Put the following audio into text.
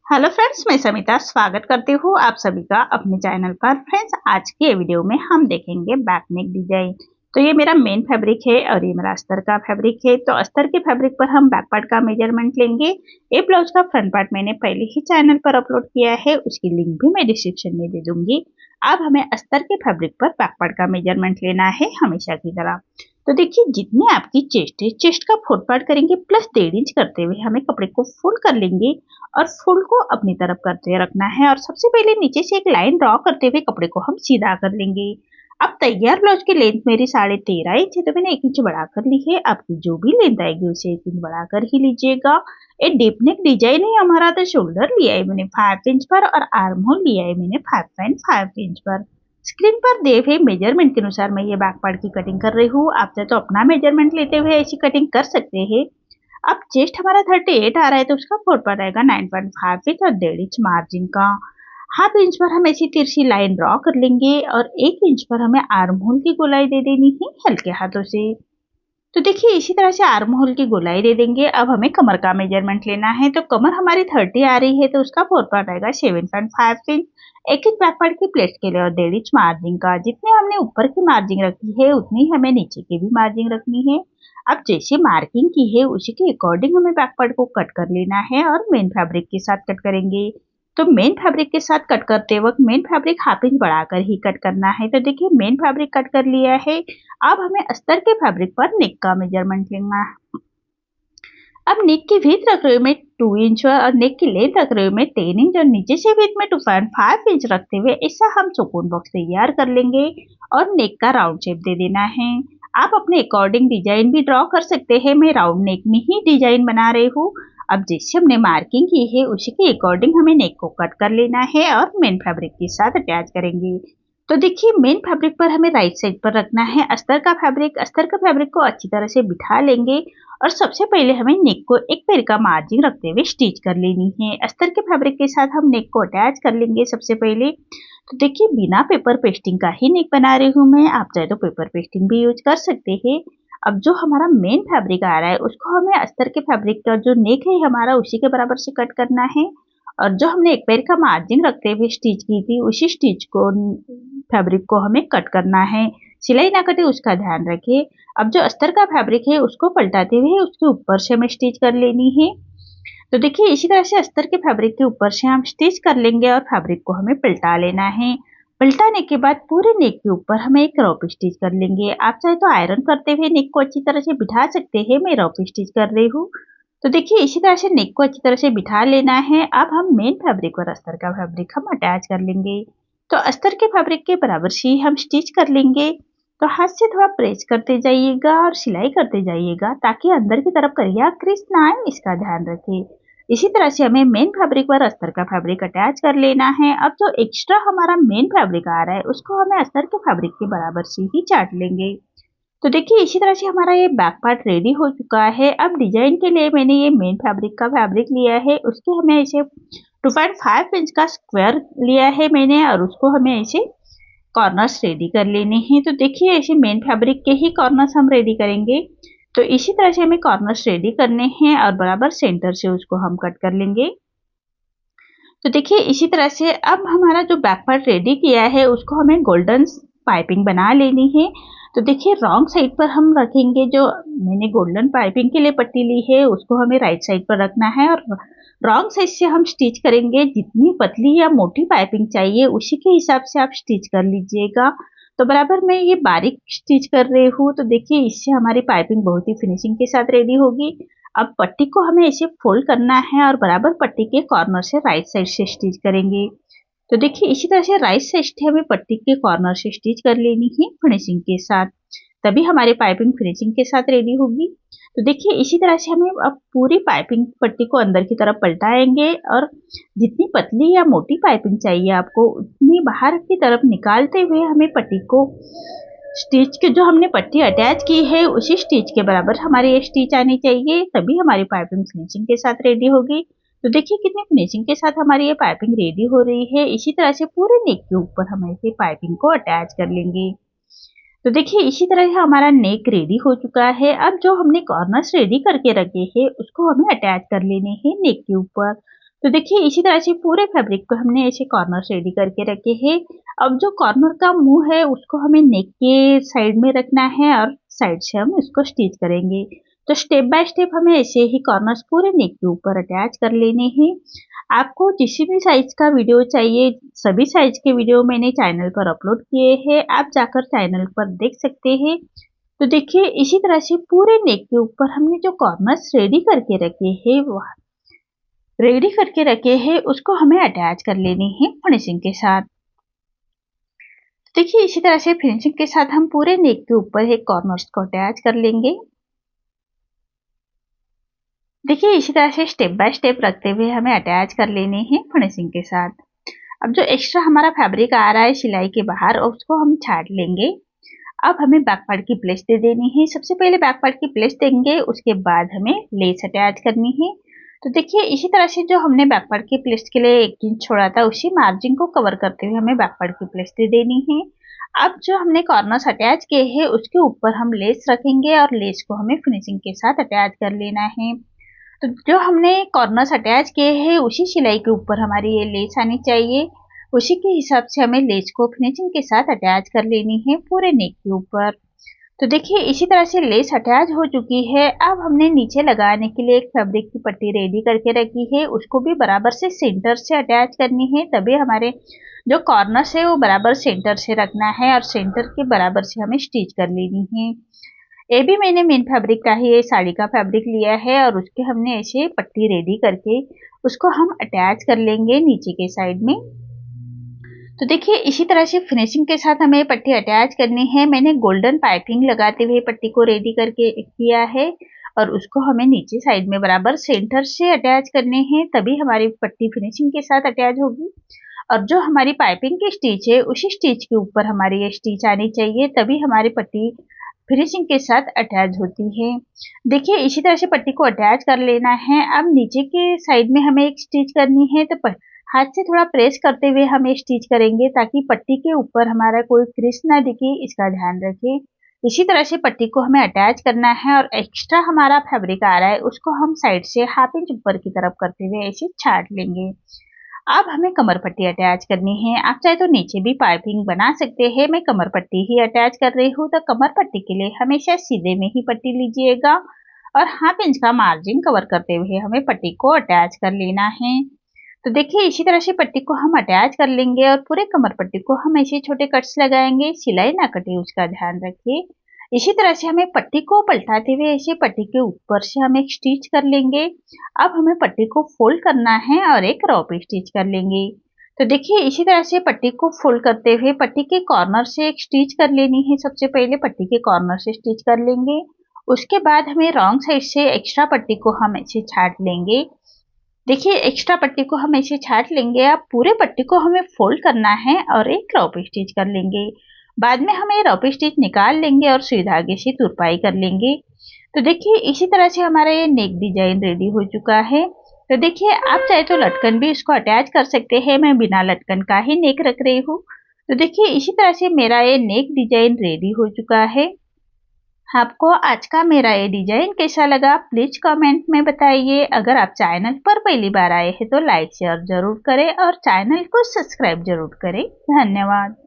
Hello friends, मैं समिता स्वागत करती हूँ आप सभी का अपने चैनल पर। फ्रेंड्स, आज के वीडियो में हम देखेंगे बैक नेक डिजाइन। तो ये मेरा मेन फैब्रिक है और ये मेरा अस्तर का फैब्रिक है। तो अस्तर के फैब्रिक पर हम बैक पार्ट का मेजरमेंट लेंगे। ये ब्लाउज का फ्रंट पार्ट मैंने पहले ही चैनल पर अपलोड किया है, उसकी लिंक भी मैं डिस्क्रिप्शन में दे दूंगी। अब हमें अस्तर के फैब्रिक पर बैक पार्ट का मेजरमेंट लेना है हमेशा की तरह। तो देखिए, जितनी आपकी चेस्ट है, चेस्ट का 4 पार्ट करेंगे प्लस 1.5 इंच करते हुए हमें कपड़े को फोल्ड कर लेंगे और फोल्ड को अपनी तरफ करते रखना है। और सबसे पहले नीचे से एक लाइन ड्रॉ करते हुए कपड़े को हम सीधा कर लेंगे। अब तैयार ब्लाउज की लेंथ मेरी 13.5 इंच है, तो मैंने 1 इंच बढ़ा कर ली है। आपकी जो भी लेंथ आएगी उसे 1 इंच बढ़ा कर ही लीजिएगा। ये डीप नेक डिजाइन है हमारा। तो शोल्डर लिया है मैंने 5 इंच पर और आर्म होल लिया है मैंने 5.5 इंच पर। स्क्रीन पर दिए हुए मेजरमेंट के अनुसार मैं ये बैक पार्ट की कटिंग कर रही हूँ। आप चाहे तो अपना मेजरमेंट लेते हुए ऐसी कटिंग कर सकते हैं। अब चेस्ट हमारा 38 आ रहा है, तो उसका 4 पार्ट आएगा 9.5 इंच और 1.5 इंच मार्जिन का। हाफ इंच पर हम ऐसी तिरछी लाइन ड्रॉ कर लेंगे और 1 इंच पर हमें आर्म होल की गोलाई दे देनी है हल्के हाथों से। तो देखिए, इसी तरह से आर्म होल की गोलाई दे देंगे। अब हमें कमर का मेजरमेंट लेना है। तो कमर हमारी 30 आ रही है, तो उसका 4 पार्ट आएगा 7.5 इंच। 1 इंच बैक पार्ट की प्लेट के लिए और 1.5 इंच मार्जिन का। जितने हमने ऊपर की मार्जिन रखी है उतनी हमें नीचे की भी मार्जिन रखनी है। अब जैसे मार्किंग की है उसी के अकॉर्डिंग हमें बैक पार्ट को कट कर लेना है और मेन फैब्रिक के साथ कट करेंगे। तो मेन फैब्रिक के साथ कट करते वक्त मेन फैब्रिक हाफ इंच बढ़ाकर ही कट करना है। तो देखिए, मेन फैब्रिक कट कर लिया है। अब हमें अस्तर के फैब्रिक पर नेक का मेजरमेंट लेना है। अब नेक की विड्थ रख रही हूँ मैं 2 इंच और नेक की लेंथ रख रही हूँ मैं 10 इंच और नीचे से विड्थ में 2.5 इंच रखते हुए ऐसा हम चौकोन बॉक्स तैयार कर लेंगे और नेक का राउंड शेप दे देना है। आप अपने अकॉर्डिंग डिजाइन भी ड्रॉ कर सकते हैं। मैं राउंड नेक में ही डिजाइन बना रही हूँ। अब जैसे हमने मार्किंग की है उसी के अकॉर्डिंग हमें नेक को कट कर लेना है और मेन फैब्रिक के साथ अटैच करेंगे। तो देखिए, मेन फैब्रिक पर हमें राइट साइड पर रखना है अस्तर का फैब्रिक। अस्तर का फैब्रिक को अच्छी तरह से बिठा लेंगे और सबसे पहले हमें नेक को एक पैर का मार्जिन रखते हुए स्टिच कर लेनी है। अस्तर के फैब्रिक के साथ हम नेक को अटैच कर लेंगे सबसे पहले। तो देखिए, बिना पेपर पेस्टिंग का ही नेक बना रही हूँ मैं। आप चाहे तो पेपर पेस्टिंग भी यूज कर सकते हैं। अब जो हमारा मेन फैब्रिक आ रहा है उसको हमें अस्तर के फैब्रिक का जो नेक है हमारा उसी के बराबर से कट करना है। और जो हमने एक पैर का मार्जिन रखते हुए स्टिच की थी उसी स्टिच को फैब्रिक को हमें कट करना है। सिलाई ना कटे उसका ध्यान रखें। अब जो अस्तर का फैब्रिक है उसको पलटाते हुए उसके ऊपर से हमें स्टिच कर लेनी है। तो देखिए, इसी तरह से अस्तर के फैब्रिक के ऊपर से हम स्टिच कर लेंगे और फैब्रिक को हमें पलटा लेना है। पलटाने के बाद पूरे नेक के ऊपर हम एक रॉप स्टिच कर लेंगे। आप चाहे तो आयरन करते हुए नेक को अच्छी तरह से बिठा सकते हैं। मैं रॉप स्टिच कर रही हूँ। तो देखिए, इसी तरह से नेक को अच्छी तरह से बिठा लेना है। अब हम मेन फैब्रिक और अस्तर का फैब्रिक हम अटैच कर लेंगे। तो अस्तर के फैब्रिक के बराबर से ही हम स्टिच कर लेंगे। तो हाथ से थोड़ा प्रेस करते जाइएगा और सिलाई करते जाइएगा ताकि अंदर की तरफ करिया क्रिस ना आए, इसका ध्यान रखें। इसी तरह से हमें मेन फैब्रिक पर अस्तर का फैब्रिक अटैच कर लेना है। अब जो एक्स्ट्रा हमारा मेन फैब्रिक आ रहा है उसको हमें अस्तर के फैब्रिक के बराबर से ही चाट लेंगे। तो देखिए, इसी तरह से हमारा ये बैक पार्ट रेडी हो चुका है। अब डिजाइन के लिए मैंने ये मेन फैब्रिक का फैब्रिक लिया है। उसके हमें ऐसे 2.5 इंच का स्क्वायर लिया है मैंने और उसको हमें ऐसे कॉर्नर्स रेडी कर लेने हैं। तो देखिए, ऐसे मेन फैब्रिक के ही कॉर्नर्स हम रेडी करेंगे। तो इसी तरह से हमें कॉर्नर्स रेडी करने हैं और बराबर सेंटर से उसको हम कट कर लेंगे। तो देखिए, इसी तरह से अब हमारा जो बैक पार्ट रेडी किया है उसको हमें गोल्डन पाइपिंग बना लेनी है। तो देखिए, रॉन्ग साइड पर हम रखेंगे। जो मैंने गोल्डन पाइपिंग के लिए पट्टी ली है उसको हमें राइट साइड पर रखना है और रॉन्ग साइड से हम स्टिच करेंगे। जितनी पतली या मोटी पाइपिंग चाहिए उसी के हिसाब से आप स्टिच कर लीजिएगा। तो बराबर मैं ये बारीक स्टिच कर रही हूँ। तो देखिए, इससे हमारी पाइपिंग बहुत ही फिनिशिंग के साथ रेडी होगी। अब पट्टी को हमें ऐसे फोल्ड करना है और बराबर पट्टी के कॉर्नर से राइट साइड से स्टिच करेंगे। तो देखिए, इसी तरह से राइट साइड से हमें पट्टी के कॉर्नर से स्टिच कर लेनी है फिनिशिंग के साथ। तभी हमारी पाइपिंग फिनिशिंग के साथ रेडी होगी। तो देखिए, इसी तरह से हमें अब पूरी पाइपिंग पट्टी को अंदर की तरफ पलटाएंगे और जितनी पतली या मोटी पाइपिंग चाहिए आपको उतनी बाहर की तरफ निकालते हुए हमें पट्टी को स्टिच के जो हमने पट्टी अटैच की है उसी स्टिच के बराबर हमारी ये स्टिच आनी चाहिए। तभी हमारी पाइपिंग फिनिशिंग के साथ रेडी होगी। तो देखिए, कितनी फिनिशिंग के साथ हमारी ये पाइपिंग रेडी हो रही है। इसी तरह से पूरे नेक के ऊपर हम ऐसे पाइपिंग को अटैच कर लेंगे। तो देखिए, इसी तरह से हमारा नेक रेडी हो चुका है। अब जो हमने कॉर्नर्स रेडी करके रखे हैं उसको हमें अटैच कर लेने हैं नेक के ऊपर। तो देखिए इसी तरह से पूरे फैब्रिक को हमने ऐसे कॉर्नर्स रेडी करके रखे हैं। अब जो कॉर्नर का मुंह है उसको हमें नेक के साइड में रखना है और साइड से हम इसको स्टिच करेंगे। तो स्टेप बाय स्टेप हमें ऐसे ही कॉर्नर्स पूरे नेक के ऊपर अटैच कर लेने हैं। आपको जिस भी साइज का वीडियो चाहिए, सभी साइज के वीडियो मैंने चैनल पर अपलोड किए हैं, आप जाकर चैनल पर देख सकते हैं। तो देखिए इसी तरह से पूरे नेक के ऊपर हमने जो कॉर्नर्स रेडी करके रखे हैं उसको हमें अटैच कर लेनी है फिनिशिंग के साथ। देखिए इसी तरह से फिनिशिंग के साथ हम पूरे नेक के ऊपर एक कॉर्नर्स को अटैच कर लेंगे। देखिए इसी तरह से स्टेप बाय स्टेप रखते हुए हमें अटैच कर लेने हैं फिनिशिंग के साथ। अब जो एक्स्ट्रा हमारा फैब्रिक आ रहा है सिलाई के बाहर उसको हम छाट लेंगे। अब हमें बैक पार्ट की प्लेस दे देनी है। सबसे पहले बैक पार्ट की प्लेस देंगे, उसके बाद हमें लेस अटैच करनी है। तो देखिए इसी तरह से जो हमने बैक पार्ट की प्लेस के लिए 1 इंच छोड़ा था उसी मार्जिन को कवर करते हुए हमें बैक पार्ट की प्लेस दे देनी है। अब जो हमने कॉर्नर्स अटैच किए हैं उसके ऊपर हम लेस रखेंगे और लेस को हमें फिनिशिंग के साथ अटैच कर लेना है। तो जो हमने कॉर्नर्स अटैच किए हैं उसी सिलाई के ऊपर हमारी ये लेस आनी चाहिए। उसी के हिसाब से हमें लेस को फिनिशिंग के साथ अटैच कर लेनी है पूरे नेक के ऊपर। तो देखिए इसी तरह से लेस अटैच हो चुकी है। अब हमने नीचे लगाने के लिए एक फैब्रिक की पट्टी रेडी करके रखी है, उसको भी बराबर से सेंटर से अटैच करनी है, तभी हमारे जो कॉर्नर्स है वो बराबर सेंटर से रखना है और सेंटर के बराबर से हमें स्टिच कर लेनी है। ये भी मैंने मेन फैब्रिक का ही साड़ी का फैब्रिक लिया है और उसके हमने ऐसे पट्टी रेडी करके उसको हम अटैच कर लेंगे नीचे के साइड में। तो देखिए इसी तरह से फिनिशिंग के साथ हमें पट्टी अटैच करनी है। मैंने गोल्डन पाइपिंग लगाते हुए पट्टी को रेडी करके किया है और उसको हमें नीचे साइड में बराबर सेंटर से अटैच करने हैं, तभी हमारी पट्टी फिनिशिंग के साथ अटैच होगी। और जो हमारी पाइपिंग की स्टिच है उसी स्टिच के ऊपर हमारी ये स्टिच आनी चाहिए, तभी हमारी पट्टी फिनिशिंग के साथ अटैच होती है। देखिए इसी तरह से पट्टी को अटैच कर लेना है। अब नीचे के साइड में हमें एक स्टिच करनी है, तो हाथ से थोड़ा प्रेस करते हुए हम ये स्टिच करेंगे ताकि पट्टी के ऊपर हमारा कोई क्रीज ना दिखे, इसका ध्यान रखें। इसी तरह से पट्टी को हमें अटैच करना है और एक्स्ट्रा हमारा फैब्रिक आ रहा है उसको हम साइड से 1/2 इंच ऊपर की तरफ करते हुए ऐसे छाट लेंगे। अब हमें कमर पट्टी अटैच करनी है। आप चाहे तो नीचे भी पाइपिंग बना सकते हैं, मैं कमर पट्टी ही अटैच कर रही हूँ। तो कमर पट्टी के लिए हमेशा सीधे में ही पट्टी लीजिएगा और 1/2 इंच का मार्जिन कवर करते हुए हमें पट्टी को अटैच कर लेना है। तो देखिए इसी तरह से पट्टी को हम अटैच कर लेंगे और पूरे कमर पट्टी को हम ऐसे छोटे कट्स लगाएंगे, सिलाई ना कटे उसका ध्यान रखिए। इसी तरह से हमें पट्टी को पलटाते हुए ऐसे पट्टी के ऊपर से हम एक स्टिच कर लेंगे। अब हमें पट्टी को फोल्ड करना है और एक रॉ पे स्टिच कर लेंगे। तो देखिए इसी तरह से पट्टी को फोल्ड करते हुए पट्टी के कॉर्नर से एक स्टिच कर लेनी है। सबसे पहले पट्टी के कॉर्नर से स्टिच कर लेंगे, उसके बाद हमें रॉन्ग साइड से एक्स्ट्रा पट्टी को हम ऐसे छाट लेंगे। देखिए एक्स्ट्रा पट्टी को हम ऐसे छाट लेंगे। अब पूरे पट्टी को हमें फोल्ड करना है और एक रॉ पे स्टिच कर लेंगे। बाद में हम ये रॉ पे स्टिच निकाल लेंगे और सुई धागे से तुरपाई कर लेंगे। तो देखिए इसी तरह से हमारा ये नेक डिजाइन रेडी हो चुका है। तो देखिए आप चाहे तो लटकन भी इसको अटैच कर सकते हैं, मैं बिना लटकन का ही नेक रख रही हूँ। तो देखिए इसी तरह से मेरा ये नेक डिजाइन रेडी हो चुका है। आपको आज का मेरा ये डिजाइन कैसा लगा प्लीज कमेंट में बताइए। अगर आप चैनल पर पहली बार आए हैं तो लाइक शेयर जरूर करें और चैनल को सब्सक्राइब जरूर करें। धन्यवाद।